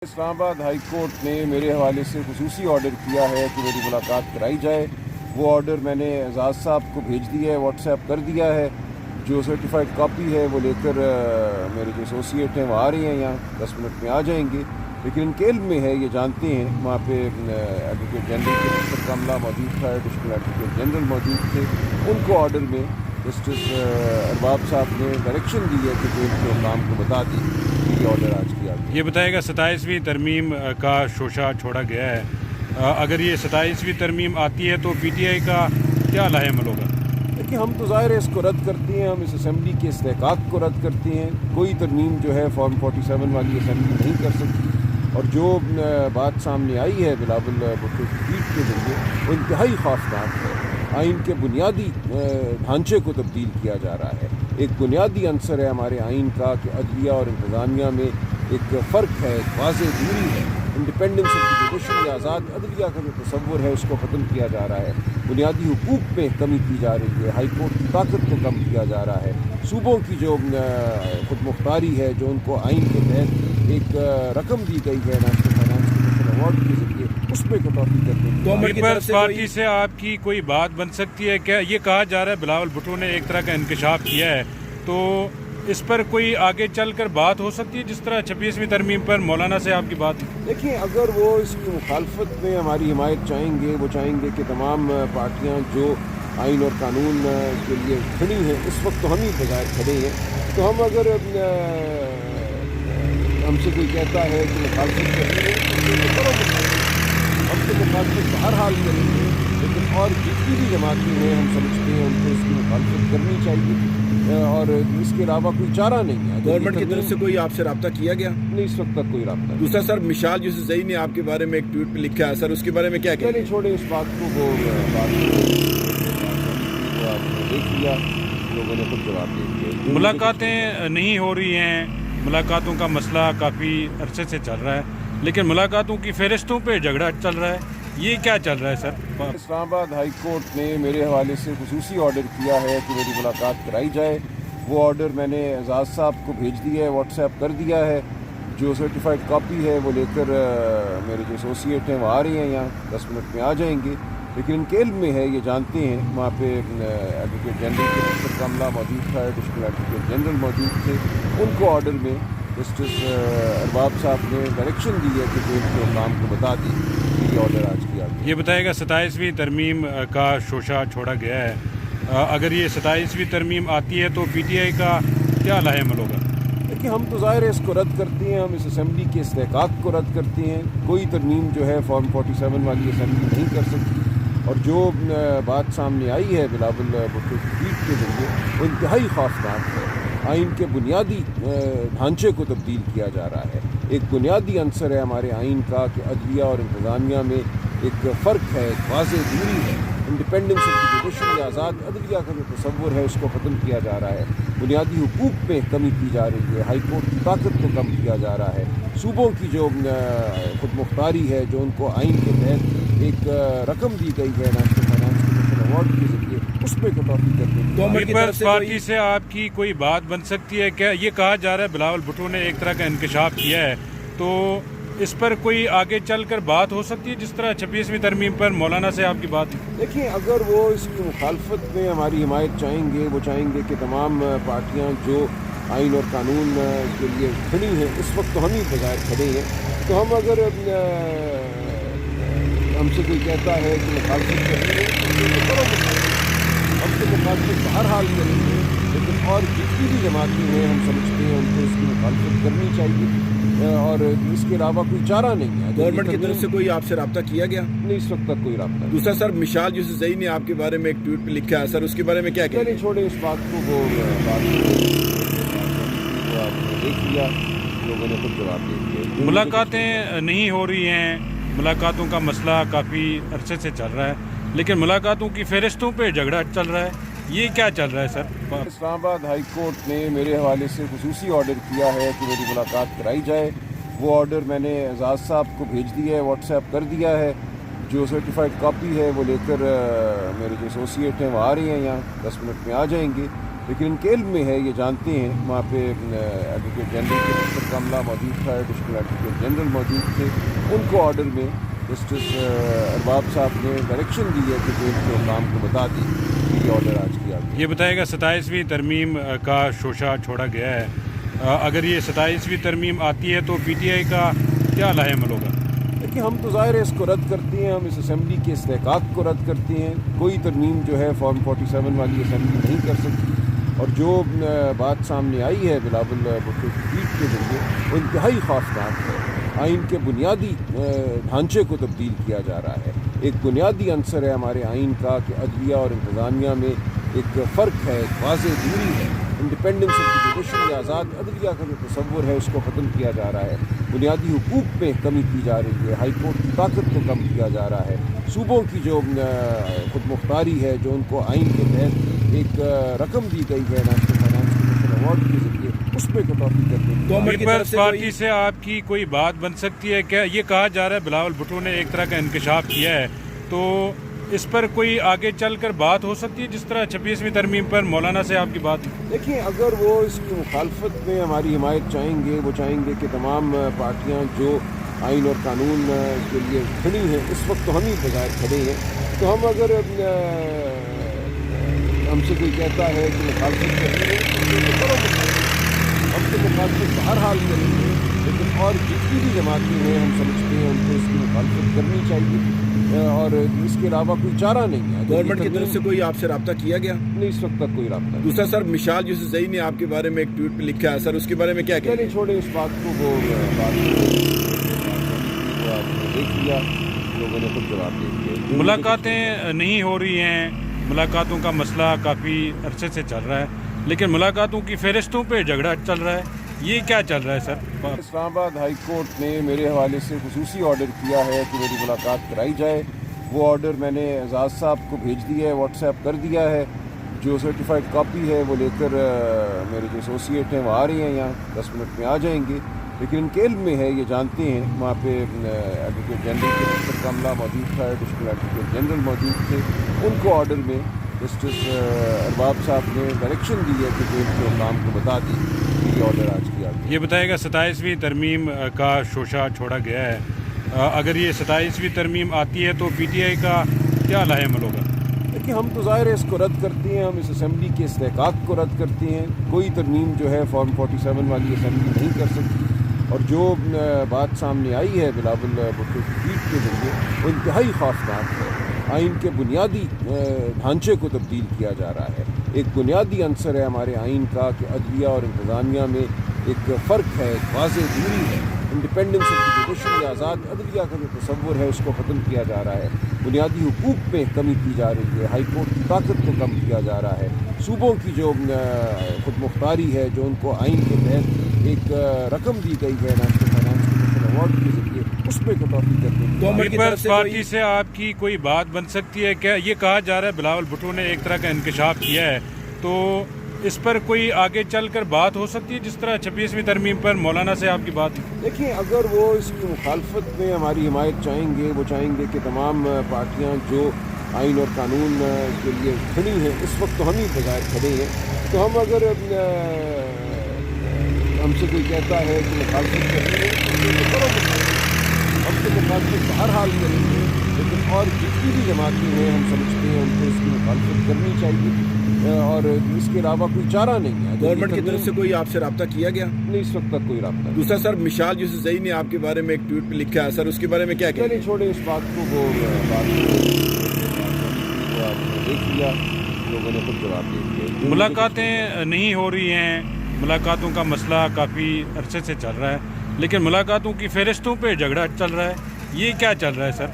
اسلام آباد high court نے میرے حوالے سے خصوصی آرڈر کیا ہے کہ میری ملاقات کرائی جائے۔ وہ آرڈر میں نے اعزاز صاحب کو بھیج دیا ہے، واٹس ایپ کر دیا ہے۔ جو سرٹیفائڈ کاپی ہے وہ لے کر میرے جو ایسوسیٹ ہیں وہ آ رہے ہیں، یہاں 10 منٹ میں آ جائیں گے۔ لیکن ان کے علم میں ہے، یہ جانتے ہیں، وہاں پہ ایڈوکیٹ جنرل کے مستر کاملہ موجود تھا، ایڈیشنل ایڈوکیٹ جنرل موجود تھے۔ ان کو آرڈر میں جسٹس ارباب صاحب نے ڈائریکشن دی ہے کہ جو ان کے کام کو بتا دی، یہ آرڈر آج کیا گیا۔ یہ بتائے گا 27ویں ترمیم کا شوشہ چھوڑا گیا ہے، اگر یہ 27ویں ترمیم آتی ہے تو پی ٹی آئی کا کیا لاہ عمل ہوگا؟ دیکھیے، ہم تو ظاہر ہے اس کو رد کرتے ہیں، ہم اس اسمبلی کے استحقاق کو رد کرتے ہیں۔ کوئی ترمیم جو ہے فارم 47 والی اسمبلی نہیں کر سکتی، اور جو بات سامنے آئی ہے بلاول بھٹو کی ٹویٹ کے ذریعے، وہ انتہائی خوفناک ہے۔ آئین کے بنیادی ڈھانچے کو تبدیل کیا جا رہا ہے۔ ایک بنیادی عنصر ہے ہمارے آئین کا کہ عدلیہ اور انتظامیہ میں ایک فرق ہے، ایک واضح دوری ہے۔ انڈیپینڈنس آف دی جوڈیشری، آزاد عدلیہ کا جو تصور ہے اس کو ختم کیا جا رہا ہے۔ بنیادی حقوق میں کمی کی جا رہی ہے، ہائی کورٹ کی طاقت کو کم کیا جا رہا ہے۔ صوبوں کی جو خود مختاری ہے، جو ان کو آئین کے تحت ایک رقم دی گئی ہے نیشنل فائنانس کمیشن ایوارڈ کے ذریعے، اس پہ کٹوتی کرنے کی پیپلز پارٹی سے آپ کی کوئی بات بن سکتی ہے کیا؟ یہ کہا جا رہا ہے بلاول بھٹو نے ایک طرح کا انکشاف کیا ہے، تو اس پر کوئی آگے چل کر بات ہو سکتی ہے جس طرح 26ویں ترمیم پر مولانا سے آپ کی بات؟ دیکھیں، اگر وہ اس کی مخالفت میں ہماری حمایت چاہیں گے، وہ چاہیں گے کہ تمام پارٹیاں جو آئین اور قانون کے لیے کھڑی ہیں، اس وقت تو ہم ہی بغیر کھڑے ہیں، تو ہم اگر ہم سے کوئی کہتا ہے کہ مخالفت کرنی ہے تو کرو مخالفت، ہم سے مخالفت ہر حال کریں گے، لیکن اور جتنی بھی جماعتیں ہیں ہم سمجھتے ہیں ان کو اس کی مخالفت کرنی چاہیے، اور اس کے علاوہ کوئی چارہ نہیں ہے۔ گورنمنٹ کی طرف سے کوئی آپ سے رابطہ کیا گیا؟ نہیں، اس وقت تک کوئی رابطہ نہیں۔ دوسرا سر، مشال یوسفزئی نے آپ کے بارے میں ایک ٹویٹ پہ لکھا ہے سر، اس کے بارے میں کیا کہتے ہیں؟ چھوڑیں اس بات کو، وہ بات آپ نے دیکھ لیا، لوگوں نے خود جواب دے دیا۔ ملاقاتیں نہیں ہو رہی ہیں، ملاقاتوں کا مسئلہ کافی عرصے سے چل رہا ہے، لیکن ملاقاتوں کی فہرستوں پہ جھگڑا چل رہا ہے، یہ کیا چل رہا ہے سر؟ اسلام آباد ہائی کورٹ نے میرے حوالے سے خصوصی آرڈر کیا ہے کہ میری ملاقات کرائی جائے۔ وہ آرڈر میں نے اعزاز صاحب کو بھیج دیا ہے، واٹس ایپ کر دیا ہے۔ جو سرٹیفائڈ کاپی ہے وہ لے کر میرے جو ایسوسیٹ ہیں وہ آ رہے ہیں، یہاں 10 منٹ میں آ جائیں گے۔ لیکن ان کے علم میں ہے، یہ جانتے ہیں، وہاں پہ ایڈوکیٹ جنرل کے مستر کاملہ موجود تھا، ایڈیشنل ایڈوکیٹ جنرل موجود تھے۔ ان کو آرڈر میں جسٹس ارباب صاحب نے ڈائریکشن دی ہے کہ جو ان کے کام کو بتا دی، یہ آرڈر آج کیا گیا۔ یہ بتائے گا 27ویں ترمیم کا شوشہ چھوڑا گیا ہے، اگر یہ 27ویں ترمیم آتی ہے تو پی ٹی آئی کا کیا لاہ عمل ہوگا؟ دیکھیے، ہم تو ظاہر ہے اس کو رد کرتے ہیں، ہم اس اسمبلی کے استحقاق کو رد کرتے ہیں۔ کوئی ترمیم جو ہے فارم 47 والی اسمبلی نہیں کر سکتی، اور جو بات سامنے آئی ہے بلاول بھٹو کی ٹویٹ کے ذریعے، وہ انتہائی خوفناک ہے۔ آئین کے بنیادی ڈھانچے کو تبدیل کیا جا رہا ہے۔ ایک بنیادی عنصر ہے ہمارے آئین کا کہ عدلیہ اور انتظامیہ میں ایک فرق ہے، ایک واضح دوری ہے۔ انڈیپینڈنس آف دی جوڈیشری، آزاد عدلیہ کا جو تصور ہے اس کو ختم کیا جا رہا ہے۔ بنیادی حقوق میں کمی کی جا رہی ہے، ہائی کورٹ کی طاقت کو کم کیا جا رہا ہے۔ صوبوں کی جو خود مختاری ہے، جو ان کو آئین کے تحت ایک رقم دی گئی ہے نیشنل فائنانس کمیشن ایوارڈ کے ذریعے، اس پہ کٹوتی کرنے کی پیپلز پارٹی سے آپ کی کوئی بات بن سکتی ہے کیا؟ یہ کہا جا رہا ہے بلاول بھٹو نے ایک طرح کا انکشاف کیا ہے، تو اس پر کوئی آگے چل کر بات ہو سکتی ہے جس طرح 26ویں ترمیم پر مولانا سے آپ کی بات؟ دیکھیں، اگر وہ اس کی مخالفت میں ہماری حمایت چاہیں گے، وہ چاہیں گے کہ تمام پارٹیاں جو آئین اور قانون کے لیے کھڑی ہیں، اس وقت تو ہم ہی بغیر کھڑے ہیں، تو ہم اگر ہم سے کوئی کہتا ہے کہ مخالفت کرنی ہے تو کرو مخالفت، ہم سے مخالفت ہر حال کریں گے، لیکن اور جتنی بھی جماعتیں ہیں ہم سمجھتے ہیں ان کو اس کی مخالفت کرنی چاہیے، اور اس کے علاوہ کوئی چارہ نہیں ہے۔ گورنمنٹ کی طرف سے کوئی آپ سے رابطہ کیا گیا؟ نہیں، اس وقت تک کوئی رابطہ نہیں۔ دوسرا سر، مشال یوسفزئی نے آپ کے بارے میں ایک ٹویٹ پہ لکھا ہے سر، اس کے بارے میں کیا کہتے ہیں؟ چھوڑیں اس بات کو، وہ بات آپ نے دیکھ لیا، لوگوں نے خود جواب دے دیا۔ ملاقاتیں نہیں ہو رہی ہیں، ملاقاتوں کا مسئلہ کافی عرصے سے چل رہا ہے، لیکن ملاقاتوں کی فہرستوں پہ جھگڑا چل رہا ہے، یہ کیا چل رہا ہے سر؟ اسلام آباد ہائی کورٹ نے میرے حوالے سے خصوصی آرڈر کیا ہے کہ میری ملاقات کرائی جائے۔ وہ آرڈر میں نے اعزاز صاحب کو بھیج دیا ہے، واٹس ایپ کر دیا ہے۔ جو سرٹیفائڈ کاپی ہے وہ لے کر میرے جو ایسوسیٹ ہیں وہ آ رہے ہیں، یہاں 10 منٹ میں آ جائیں گے۔ لیکن ان کے علم میں ہے، یہ جانتے ہیں. وہاں پہ ایڈوکیٹ جنرل کے دفتر کا عملہ موجود تھا، ایڈیشنل ایڈوکیٹ جنرل موجود تھے. ان کو آرڈر میں جسٹس ارباب صاحب نے ڈائریکشن دی ہے کہ جو ان کے کام کو بتا دی. یہ آرڈر آج کیا گیا. یہ بتائے گا 27ویں ترمیم کا شوشہ چھوڑا گیا ہے. اگر یہ 27ویں ترمیم آتی ہے تو پی ٹی آئی کا کیا لاہ عمل ہوگا؟ دیکھیے، ہم تو ظاہر ہے اس کو رد کرتے ہیں. ہم اس اسمبلی کے استحقاق کو رد کرتے ہیں. کوئی ترمیم جو ہے فارم 47 والی اسمبلی نہیں کر سکتی. اور جو بات سامنے آئی ہے بلاول بھٹو کی ٹویٹ کے ذریعے، وہ انتہائی خوفناک ہے. آئین کے بنیادی ڈھانچے کو تبدیل کیا جا رہا ہے. ایک بنیادی عنصر ہے ہمارے آئین کا کہ عدلیہ اور انتظامیہ میں ایک فرق ہے، ایک واضح دوری ہے. انڈیپینڈنس آف دی جوڈیشری، آزاد عدلیہ کا جو تصور ہے اس کو ختم کیا جا رہا ہے. بنیادی حقوق میں کمی کی جا رہی ہے. ہائی کورٹ کی طاقت کو کم کیا جا رہا ہے. صوبوں کی جو خود مختاری ہے، جو ان کو آئین کے تحت ایک رقم دی گئی ہے نیشنل فائنانس کمیشن ایوارڈ کے ذریعے، اس میں کٹوتی کرنے کی پیپلز پارٹی سے آپ کی کوئی بات بن سکتی ہے کیا؟ یہ کہا جا رہا ہے بلاول بھٹو نے ایک طرح کا انکشاف کیا ہے، تو اس پر کوئی آگے چل کر بات ہو سکتی ہے جس طرح 26ویں ترمیم پر مولانا سے آپ کی بات؟ دیکھیں، اگر وہ اس کی مخالفت میں ہماری حمایت چاہیں گے، وہ چاہیں گے کہ تمام پارٹیاں جو آئین اور قانون کے لیے کھڑی ہیں، اس وقت تو ہم ہی بظاہر کھڑے ہیں. تو ہم اگر ہم سے کوئی کہتا ہے کہ مخالفت کریں گے تو کرو مخالفت. ہم تو مخالفت ہر حال کریں گے، لیکن اور جتنی بھی جماعتیں ہیں ہم سمجھتے ہیں ان کو اس کی مخالفت کرنی چاہیے، اور اس کے علاوہ کوئی چارہ نہیں ہے. گورنمنٹ کی طرف سے کوئی آپ سے رابطہ کیا گیا؟ نہیں، اس وقت تک کوئی رابطہ نہیں. دوسرا سر، مشال یوسفزئی نے آپ کے بارے میں ایک ٹویٹ پہ لکھا ہے سر، اس کے بارے میں کیا کہتے چلے ہیں؟ چھوڑے اس بات کو. وہ بات آپ نے دیکھ لیا، لوگوں نے خود جواب دے دیا. ملاقاتیں نہیں ہو رہی ہیں، ملاقاتوں کا مسئلہ کافی عرصے سے چل رہا ہے، لیکن ملاقاتوں کی فہرستوں پہ جھگڑا چل رہا ہے. یہ کیا چل رہا ہے سر؟ اسلام آباد ہائی کورٹ نے میرے حوالے سے خصوصی آرڈر کیا ہے کہ میری ملاقات کرائی جائے. وہ آرڈر میں نے اعزاز صاحب کو بھیج دیا ہے، واٹس ایپ کر دیا ہے. جو سرٹیفائڈ کاپی ہے وہ لے کر میرے جو ایسوسیٹ ہیں وہ آ رہے ہیں، یہاں 10 منٹ میں آ جائیں گے. لیکن ان کے علم میں ہے، یہ جانتے ہیں. وہاں پہ ایڈوکیٹ جنرل کے دفتر کا عملہ موجود تھا، ایڈیشنل ایڈوکیٹ جنرل موجود تھے. ان کو آرڈر میں جسٹس ارباب صاحب نے ڈائریکشن دی ہے کہ جو ان کے کام کو بتا دی. یہ آرڈر آج کیا گیا. یہ بتائے گا 27ویں ترمیم کا شوشہ چھوڑا گیا ہے. اگر یہ 27ویں ترمیم آتی ہے تو پی ٹی آئی کا کیا لاہ عمل ہوگا؟ دیکھیے، ہم تو ظاہر ہے اس کو رد کرتے ہیں. ہم اس اسمبلی کے استحقاق کو رد کرتے ہیں. کوئی ترمیم جو ہے فارم 47 والی اسمبلی نہیں کر سکتی. اور جو بات سامنے آئی ہے بلاول بھٹو کی ٹویٹ کے ذریعے، وہ انتہائی خوفناک ہے. آئین کے بنیادی ڈھانچے کو تبدیل کیا جا رہا ہے. ایک بنیادی عنصر ہے ہمارے آئین کا کہ عدلیہ اور انتظامیہ میں ایک فرق ہے، ایک واضح دوری ہے. انڈیپینڈنس آف دی جوڈیشری، آزاد عدلیہ کا جو تصور ہے اس کو ختم کیا جا رہا ہے. بنیادی حقوق میں کمی کی جا رہی ہے. ہائی کورٹ کی طاقت کو کم کیا جا رہا ہے. صوبوں کی جو خود مختاری ہے، جو ان کو آئین کے تحت ایک رقم دی گئی ہے نیشنل فائنانس کمیشن ایوارڈ کے ذریعے، اس میں کٹوتی کرنے کی. پیپلز پارٹی سے آپ کی کوئی بات بن سکتی ہے کیا؟ یہ کہا جا رہا ہے بلاول بھٹو نے ایک طرح کا انکشاف کیا ہے، تو اس پر کوئی آگے چل کر بات ہو سکتی ہے جس طرح 26ویں ترمیم پر مولانا سے آپ کی بات؟ دیکھیں، اگر وہ اس کی مخالفت میں ہماری حمایت چاہیں گے، وہ چاہیں گے کہ تمام پارٹیاں جو آئین اور قانون کے لیے کھڑی ہیں، اس وقت تو ہم ہی بظاہر کھڑے ہیں. تو ہم اگر ہم سے کوئی کہتا ہے کہ مخالفت کریں گے تو کرو مخالفت. ہم تو مخالفت ہر حال کریں گے، لیکن اور جتنی بھی جماعتیں ہیں ہم سمجھتے ہیں ان کو اس کی مخالفت کرنی چاہیے، اور اس کے علاوہ کوئی چارہ نہیں ہے. گورنمنٹ کی طرف سے کوئی آپ سے رابطہ کیا گیا؟ نہیں، اس وقت تک کوئی رابطہ نہیں. دوسرا سر، مشال یوسفزئی نے آپ کے بارے میں ایک ٹویٹ پہ لکھا ہے سر، اس کے بارے میں کیا کہتے چلے ہیں؟ چھوڑے اس بات کو. وہ بات آپ نے دیکھ لیا، لوگوں نے خود جواب دے دیا. ملاقاتیں نہیں ہو رہی ہیں، ملاقاتوں کا مسئلہ کافی عرصے سے چل رہا ہے، لیکن ملاقاتوں کی فہرستوں پہ جھگڑا چل رہا ہے. یہ کیا چل رہا ہے سر؟